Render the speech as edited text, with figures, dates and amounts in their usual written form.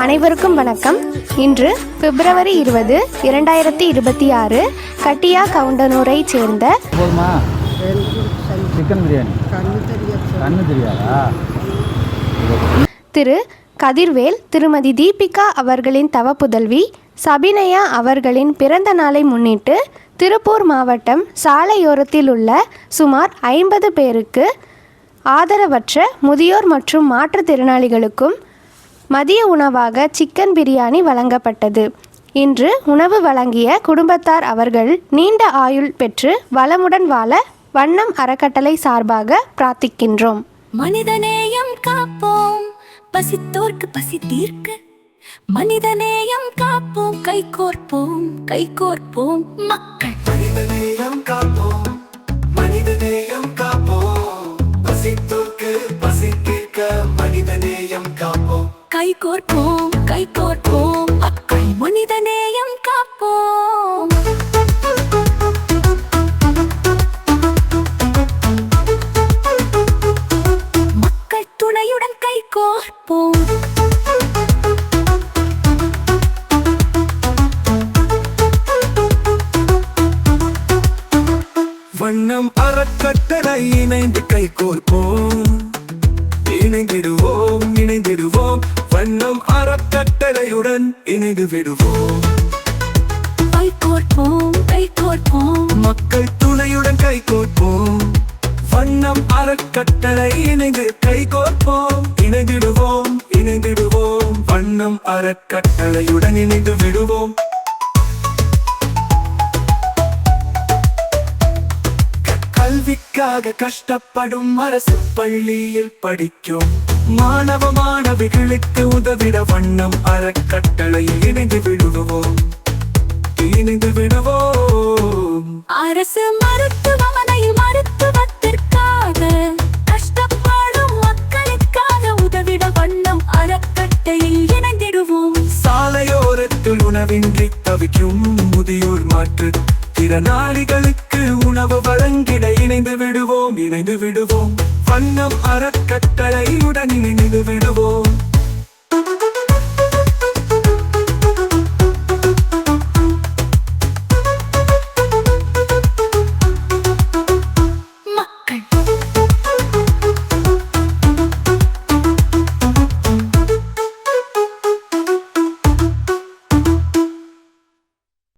அனைவருக்கும் வணக்கம். இன்று பிப்ரவரி 20, 2026 கட்டியா கவுண்டனூரை சேர்ந்த திரு கதிர்வேல், திருமதி தீபிகா அவர்களின் தவப்புதல்வி சபினயா அவர்களின் பிறந்த நாளை முன்னிட்டு திருப்பூர் மாவட்டம் சாலையோரத்தில் உள்ள சுமார் 50 பேருக்கு ஆதரவற்ற முதியோர் மற்றும் மாற்றுத்திறனாளிகளுக்கும் மதிய உணவாக சிக்கன் பிரியாணி வழங்கப்பட்டது. இன்று உணவு வழங்கிய குடும்பத்தார் அவர்கள் நீண்ட ஆயுள் பெற்று வளமுடன் வாழ வண்ணம் அறக்கட்டளை சார்பாக பிரார்த்திக்கின்றோம். மனிதநேயம் காப்போம், பசித்தோர்க்கு பசி தீர்க்க. மனிதநேயம் காப்போம், கை கோர்ப்போம், கை கோர்ப்போம் மக்கள். மனிதநேயம் காப்போம், மனிதநேயம் காப்போம், பசித்தோர்க்கு பசி தீர்க்க. மனிதநேயம் காப்போம், கை கோர்ப்போம், கை கோர்ப்போம் மக்கள். மனிதநேயம் காப்போம். மக்கள் துணையுடன் கை கோர்ப்போம். வண்ணம் அறக்கட்டளை இணைந்து கை கோர்ப்போம், இணைந்திடுவோம், இணைந்திடுவோம். வண்ணம் அறக்கட்டளையுடன் இணைந்து விடுவோம். கை கோர்ப்போம், கை கோர்ப்போம். மக்கள் துணையுடன் கை கோர்ப்போம். வண்ணம் அறக்கட்டளை இணைந்து கை கோர்ப்போம், இணைந்திடுவோம், இணைந்திடுவோம். வண்ணம் அறக்கட்டளையுடன் இணைந்து விடுவோம். கல்விக்காக கஷ்டப்படும் அரசு பள்ளியில் படிக்கும் மாணவ மாணவிகளுக்கு உதவிட வண்ணம் அறக்கட்டளையில் இணைந்து விடுவோம், இணைந்து விடுவோம். அரசு மருத்துவமனையில் மருத்துவத்திற்காக கஷ்டப்படும் மக்களுக்காக உதவிட வண்ணம் அறக்கட்டளையில் இணைந்திடுவோம். சாலையோரத்தில் உணவின்றி தவிக்கும் முதியோர் மாற்று திறனாளிகளுக்கு உணவு வழங்கிட இணைந்து விடுவோம், இணைந்து விடுவோம். வண்ணம் அறக்கட்டளையுடன் இணைந்து விடுவோம்.